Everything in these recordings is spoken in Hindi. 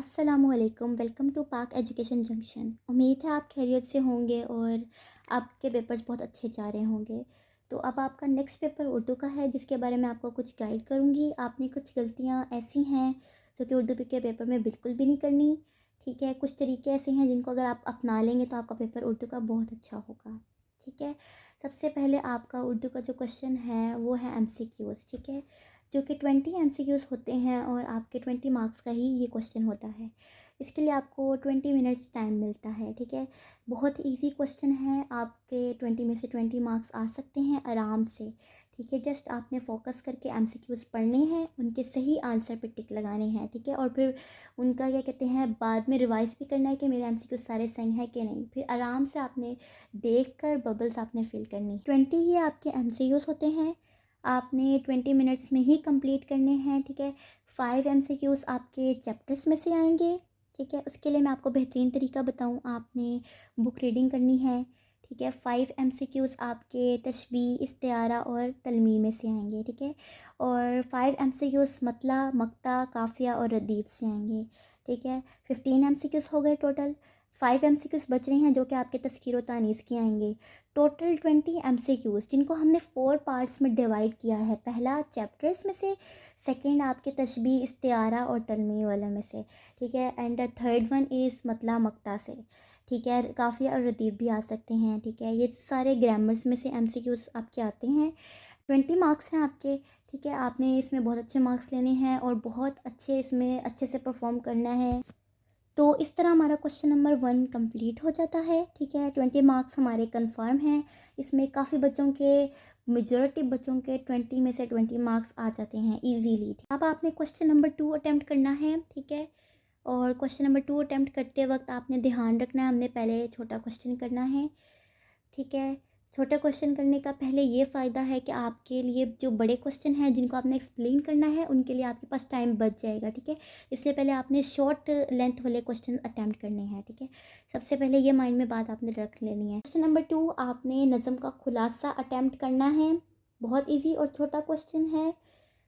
अस्सलामुअलैकुम, वेलकम टू पाक एजुकेशन जंक्शन। उम्मीद है आप खैरियत से होंगे और आपके पेपर्स बहुत अच्छे जा रहे होंगे। तो अब आपका नेक्स्ट पेपर उर्दू का है, जिसके बारे में आपको कुछ गाइड करूँगी। आपने कुछ गलतियाँ ऐसी हैं जो कि उर्दू के पेपर में बिल्कुल भी नहीं करनी, ठीक है। कुछ तरीके ऐसे हैं जिनको अगर आप अपना लेंगे तो आपका पेपर उर्दू का बहुत अच्छा होगा, ठीक है। सबसे पहले आपका उर्दू का जो क्वेश्चन है वो है MCQs, ठीक है, जो कि 20 MCQs होते हैं और आपके 20 मार्क्स का ही ये क्वेश्चन होता है। इसके लिए आपको 20 मिनट्स टाइम मिलता है, ठीक है। बहुत इजी क्वेश्चन है, आपके 20 में से 20 मार्क्स आ सकते हैं आराम से, ठीक है। जस्ट आपने फोकस करके MCQs पढ़ने हैं, उनके सही आंसर पे टिक लगाने हैं, ठीक है। और फिर उनका क्या कहते हैं, बाद में रिवाइज भी करना है कि मेरे MCQs सारे सही हैं कि नहीं। फिर आराम से आपने देख कर बबल्स आपने फिल करनी। 20 ये आपके MCQs होते हैं, आपने 20 मिनट्स में ही कंप्लीट करने हैं, ठीक है। 5 MCQs आपके चैप्टर्स में से आएंगे, ठीक है। उसके लिए मैं आपको बेहतरीन तरीका बताऊं, आपने बुक रीडिंग करनी है, ठीक है। 5 MCQs आपके तशबीह, इस्तिआरा और तलमीह में से आएंगे, ठीक है। और 5 MCQs मतला, मक्ता, काफ़िया और रदीफ से आएंगे, ठीक है। 15 MCQs हो गए टोटल। 5 MCQs बच रहे हैं जो कि आपके तज़कीर व तानीस के आएंगे। टोटल 20 MCQs जिनको हमने 4 पार्ट्स में डिवाइड किया है। पहला चैप्टर्स में से, सेकंड आपके तशबीह, इस्तिआरा और तलमीह वाले में से, ठीक है। And the third one is मतला मक्ता से, ठीक है। काफ़िया और रतीब भी आ सकते हैं, ठीक है। ये सारे ग्रामर्स में से MCQs आपके आते हैं। 20 मार्क्स हैं आपके, ठीक है। आपने इसमें बहुत अच्छे मार्क्स लेने हैं और बहुत अच्छे इसमें अच्छे से परफॉर्म करना है। तो इस तरह हमारा क्वेश्चन नंबर 1 कंप्लीट हो जाता है, ठीक है। 20 मार्क्स हमारे कंफर्म हैं। इसमें काफ़ी बच्चों के, मेजॉरिटी बच्चों के 20 में से 20 मार्क्स आ जाते हैं इजीली। अब आपने क्वेश्चन नंबर 2 अटैम्प्ट करना है, ठीक है। और क्वेश्चन नंबर 2 अटैम्प्ट करते वक्त आपने ध्यान रखना है, हमने पहले छोटा क्वेश्चन करना है, ठीक है। छोटा क्वेश्चन करने का पहले ये फ़ायदा है कि आपके लिए जो बड़े क्वेश्चन हैं जिनको आपने एक्सप्लेन करना है, उनके लिए आपके पास टाइम बच जाएगा, ठीक है। इससे पहले आपने शॉर्ट लेंथ वाले क्वेश्चन अटैम्प्ट करने हैं, ठीक है। सबसे पहले ये माइंड में बात आपने रख लेनी है। क्वेश्चन नंबर 2 आपने नज़म का खुलासा अटैम्प्ट करना है। बहुत ईजी और छोटा क्वेश्चन है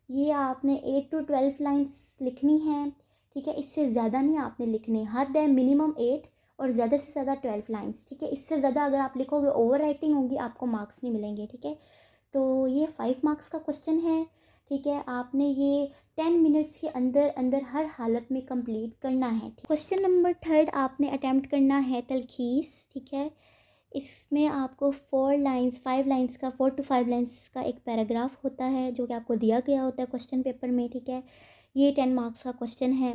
ये। आपने 8 to 12 लाइन्स लिखनी है, ठीक है। इससे ज़्यादा नहीं आपने लिखने, हद है मिनिमम 8 और ज़्यादा से ज़्यादा 12 लाइन्स, ठीक है। इससे ज़्यादा अगर आप लिखोगे ओवर राइटिंग होगी, आपको मार्क्स नहीं मिलेंगे, ठीक है। तो ये 5 मार्क्स का क्वेश्चन है, ठीक है। आपने ये 10 मिनट्स के अंदर अंदर हर हालत में कंप्लीट करना है। क्वेश्चन नंबर 3 आपने अटैम्प्ट करना है तलखीस, ठीक है। इसमें आपको 5 लाइन्स का, 4 to 5 लाइन्स का एक पैराग्राफ होता है जो कि आपको दिया गया होता है क्वेश्चन पेपर में, ठीक है। ये 10 मार्क्स का क्वेश्चन है।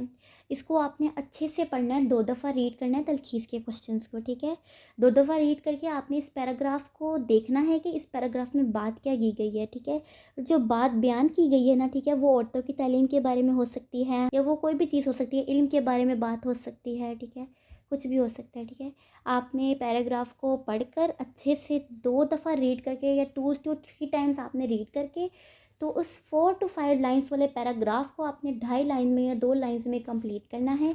इसको आपने अच्छे से पढ़ना है, 2 दफ़ा रीड करना है तलखीस के क्वेश्चंस को, ठीक है। 2 दफ़ा रीड करके आपने इस पैराग्राफ को देखना है कि इस पैराग्राफ में बात क्या की गई है, ठीक है। जो बात बयान की गई है ना, ठीक है, वो औरतों की तालीम के बारे में हो सकती है या वो कोई भी चीज़ हो सकती है, इल्म के बारे में बात हो सकती है, ठीक है। कुछ भी हो सकता है, ठीक है। आपने पैराग्राफ को पढ़कर अच्छे से 2 दफ़ा रीड करके या 2 to 3 टाइम्स आपने रीड करके, तो उस 4 to 5 लाइन्स वाले पैराग्राफ को आपने 2.5 लाइन में या 2 लाइन्स में कंप्लीट करना है,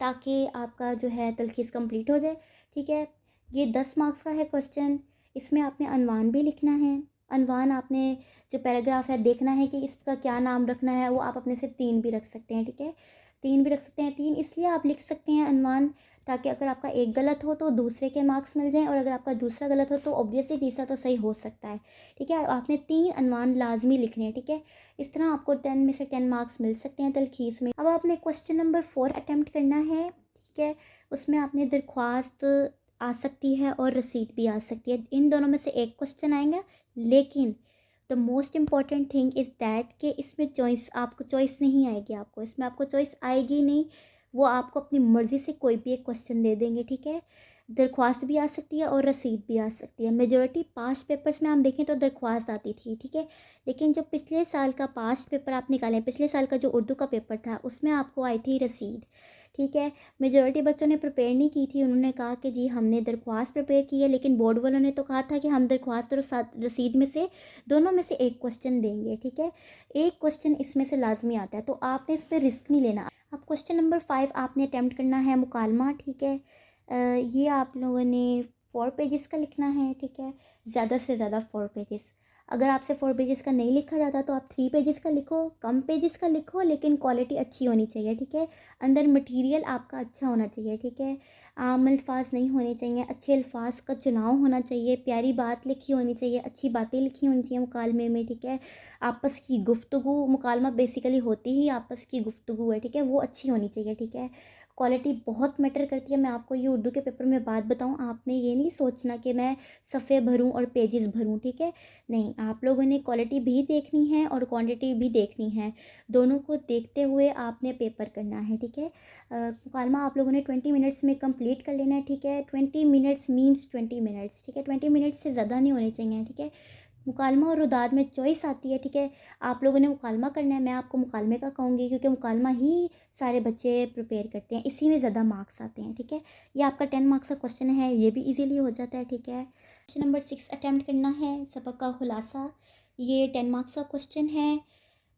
ताकि आपका जो है तलखीस कंप्लीट हो जाए, ठीक है। ये 10 मार्क्स का है क्वेश्चन। इसमें आपने अनवान भी लिखना है। अनवान आपने जो पैराग्राफ है देखना है कि इसका क्या नाम रखना है, वो आप अपने से 3 भी रख सकते हैं, ठीक है। 3 भी रख सकते हैं। 3 इसलिए आप लिख सकते हैं अनवान, ताकि अगर आपका एक गलत हो तो दूसरे के मार्क्स मिल जाएं, और अगर आपका दूसरा गलत हो तो ऑब्वियसली तीसरा तो सही हो सकता है, ठीक है। आपने 3 अनवान लाजमी लिखने हैं, ठीक है। इस तरह आपको 10 में से 10 मार्क्स मिल सकते हैं तलखीस में। अब आपने क्वेश्चन नंबर 4 अटैम्प्ट करना है, ठीक है। उसमें आपने दरख्वास्त आ सकती है और रसीद भी आ सकती है, इन दोनों में से एक क्वेश्चन आएगा। लेकिन the most important thing is that कि इसमें चॉइस, आपको चॉइस नहीं आएगी, आपको इसमें आपको चॉइस आएगी नहीं। वो आपको अपनी मर्ज़ी से कोई भी एक क्वेश्चन दे देंगे, ठीक है। दरख्वास्त भी आ सकती है और रसीद भी आ सकती है। मेजॉरिटी पास्ट पेपर्स में हम देखें तो दरख्वास्त आती थी, ठीक है। लेकिन जो पिछले साल का पास्ट पेपर आप निकालें, पिछले साल का जो उर्दू का पेपर था, उसमें आपको आई थी रसीद, ठीक है। मेजॉरिटी बच्चों ने प्रिपेयर नहीं की थी, उन्होंने कहा कि जी हमने दरख्वास्त प्रिपेयर की है, लेकिन बोर्ड वालों ने तो कहा था कि हम दरख्वास्त और रसीद में से दोनों में से एक क्वेश्चन देंगे, ठीक है। एक क्वेश्चन इसमें से लाजमी आता है, तो आपने इस पर रिस्क नहीं लेना। अब क्वेश्चन नंबर 5 आपने अटैम्प्ट करना है मुकालमा, ठीक है। ये आप लोगों ने 4 पेजेस का लिखना है, ठीक है। ज़्यादा से ज़्यादा 4 पेजेस। अगर आपसे 4 पेजेस का नहीं लिखा जाता तो आप 3 पेजेस का लिखो, कम पेजेस का लिखो, लेकिन क्वालिटी अच्छी होनी चाहिए, ठीक है। अंदर मटेरियल आपका अच्छा होना चाहिए, ठीक है। आम अल्फाज नहीं होने चाहिए, अच्छे अल्फाज का चुनाव होना चाहिए, प्यारी बात लिखी होनी चाहिए, अच्छी बातें लिखी होनी चाहिए मुकालमे में, ठीक है। आपस की गुफ्तगू, मुकालमा बेसिकली होती ही आपस की गुफ्तगू है, ठीक है, वो अच्छी होनी चाहिए, ठीक है। क्वालिटी बहुत मैटर करती है। मैं आपको ये उर्दू के पेपर में बात बताऊँ, आपने ये नहीं सोचना कि मैं सफ़े भरूँ और पेजेस भरूँ, ठीक है। नहीं, आप लोगों ने क्वालिटी भी देखनी है और क्वांटिटी भी देखनी है। दोनों को देखते हुए आपने पेपर करना है, ठीक है। मुकालमा आप लोगों ने 20 मिनट्स में कंप्लीट कर लेना है, ठीक है। 20 मिनट्स मीन्स 20 मिनट्स, ठीक है। 20 मिनट्स से ज़्यादा नहीं होने चाहिए, ठीक है। मुकालमा और रुदाद में चॉइस आती है, ठीक है। आप लोगों ने मुकालमा करना है, मैं आपको मुकालमे का कहूँगी, क्योंकि मुकालमा ही सारे बच्चे प्रिपेयर करते हैं, इसी में ज़्यादा मार्क्स आते हैं, ठीक है। ये आपका 10 मार्क्स का क्वेश्चन है, ये भी इजीली हो जाता है, ठीक है। क्वेश्चन नंबर 6 अटैम्प्ट करना है, सबक का खुलासा। ये 10 मार्क्स का क्वेश्चन है।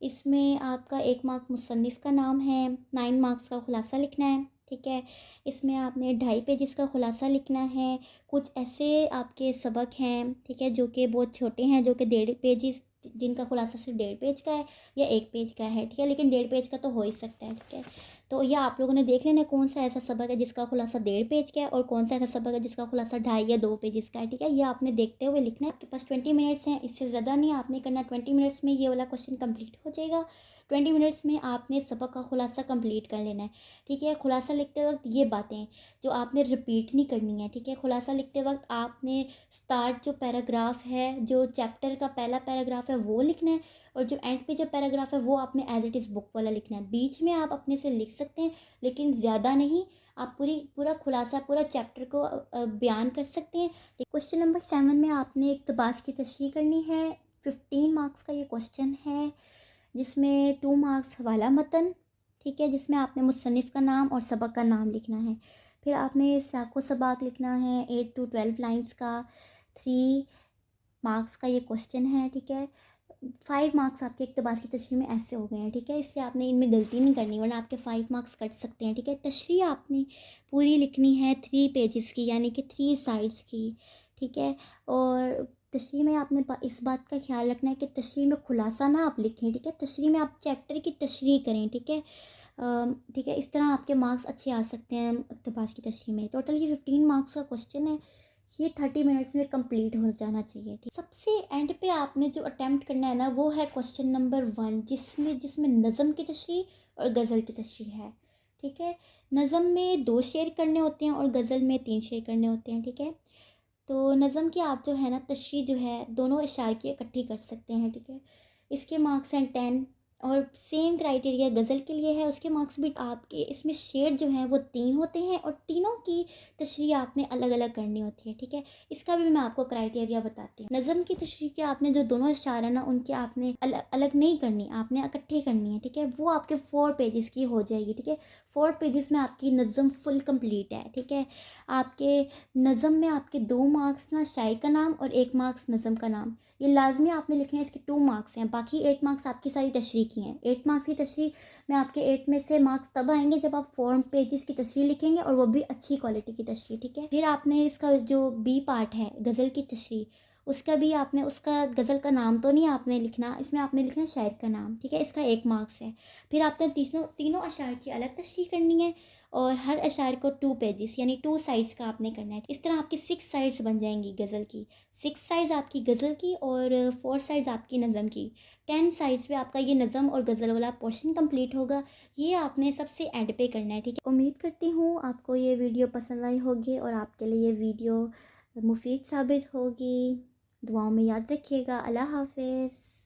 इसमें आपका 1 मार्क मुसन्निफ़ का नाम है, 9 मार्क्स का खुलासा लिखना है, ठीक है। इसमें आपने 2.5 पेजेस का खुलासा लिखना है। कुछ ऐसे आपके सबक हैं, ठीक है, जो कि बहुत छोटे हैं, जो कि 1.5 पेजेस, जिनका खुलासा सिर्फ 1.5 पेज का है या 1 पेज का है, ठीक है, लेकिन 1.5 पेज का तो हो ही सकता है, ठीक है। तो यह आप लोगों ने देख लेना कौन सा ऐसा सबक है जिसका खुलासा 1.5 पेज का है और कौन सा ऐसा सबक है जिसका खुलासा 2.5 या 2 पेजेस का है, ठीक है। ये आपने देखते हुए लिखना है। आपके पास 20 मिनट्स हैं, इससे ज़्यादा नहीं आपने करना। 20 मिनट्स में ये वाला क्वेश्चन कंप्लीट हो जाएगा। 20 मिनट्स में आपने सबक का खुलासा कंप्लीट कर लेना है, ठीक है। खुलासा लिखते वक्त ये बातें जो आपने रिपीट नहीं करनी है, ठीक है। खुलासा लिखते वक्त आपने स्टार्ट जो पैराग्राफ है, जो चैप्टर का पहला पैराग्राफ है वो लिखना है, और जो एंड पे जो पैराग्राफ है वो आपने एज इट इज़ बुक वाला लिखना है। बीच में आप अपने से लिख सकते हैं, लेकिन ज़्यादा नहीं। आप पूरा खुलासा पूरा चैप्टर को बयान कर सकते हैं। क्वेश्चन नंबर 7 में आपने इक़्तिबास की तशरीह करनी है। 15 मार्क्स का ये क्वेश्चन है, जिसमें 2 मार्क्स हवाला मतन, ठीक है, जिसमें आपने मुसन्निफ़ का नाम और सबक का नाम लिखना है। फिर आपने साको सबाक लिखना है, 8 to 12 लाइन्स का। 3 मार्क्स का ये क्वेश्चन है, ठीक है। 5 मार्क्स आपके इक़्तिबास की तशरीह में ऐसे हो गए हैं, ठीक है। इसलिए आपने इनमें गलती नहीं करनी, वरना आपके 5 मार्क्स कट सकते हैं, ठीक है। तशरीह आपने पूरी लिखनी है 3 पेजेस की, यानी कि 3 साइड्स की, ठीक है। और तशरीह में आपने इस बात का ख्याल रखना है कि तशरीह में खुलासा ना आप लिखें, ठीक है। तशरीह में आप चैप्टर की तशरीह करें, ठीक है। ठीक है, इस तरह आपके मार्क्स अच्छे आ सकते हैं इक़्तिबास की तशरीह में। टोटल ये 15 मार्क्स का क्वेश्चन है, ये 30 मिनट्स में कंप्लीट हो जाना चाहिए, ठीक। सबसे एंड पे आपने जो अटेम्प्ट करना है ना, वो है क्वेश्चन नंबर 1, जिसमें नज़म की तशरीह और गज़ल की तशरीह है, ठीक है। नज़म में 2 शेर करने होते हैं और गज़ल में 3 शेर करने होते हैं, ठीक है। तो नज़म की आप जो है ना तशरीह जो है दोनों इशार की इकट्ठी कर सकते हैं, ठीक है। इसके मार्क्स हैं 10, और सेम क्राइटेरिया गज़ल के लिए है, उसके मार्क्स भी आपके इसमें शेर जो हैं वो 3 होते हैं, और तीनों की तशरीह आपने अलग अलग करनी होती है, ठीक है। इसका भी मैं आपको क्राइटेरिया बताती हूँ। नज़म की तशरीह के आपने जो दोनों इशार है ना, उनके आपने अलग अलग नहीं करनी, आपने इकट्ठे करनी है, ठीक है। वो आपके 4 पेजेस की हो जाएगी, ठीक है। 4 पेजेस में आपकी नज़म फुल कंप्लीट है, ठीक है। आपके नज़म में आपके 2 मार्क्स ना शायर का नाम और 1 मार्क्स नज़म का नाम, ये लाजमी आपने लिखने हैं। इसके 2 मार्क्स हैं, बाकी 8 मार्क्स आपकी सारी तशरीह की हैं। 8 मार्क्स की तशरीह में आपके 8 में से मार्क्स तब आएंगे जब आप 4 पेजेस की तशरीह लिखेंगे, और वो भी अच्छी क्वालिटी की तशरीह, ठीक है। फिर आपने इसका जो बी पार्ट है गज़ल की तशरीह, उसका भी आपने उसका गज़ल का नाम तो नहीं आपने लिखना, इसमें आपने लिखना है शायर का नाम, ठीक है। इसका 1 मार्क्स है। फिर आपने तीनों अशार की अलग तशरीह करनी है, और हर अशार को 2 पेजेस यानी 2 साइड्स का आपने करना है। इस तरह आपकी 6 साइड्स बन जाएंगी गज़ल की। 6 साइड्स आपकी गज़ल की और 4 साइड्स आपकी नज़म की। 10 साइड्स पे आपका ये नज़म और गज़ल वाला पोर्शन कंप्लीट होगा। ये आपने सबसे एंड पे करना है, ठीक है। उम्मीद करती हूँ आपको ये वीडियो पसंद आई होगी और आपके लिए ये वीडियो मुफीद साबित होगी। दुआओं में याद रखिएगा। अल्लाह हाफ़िज़।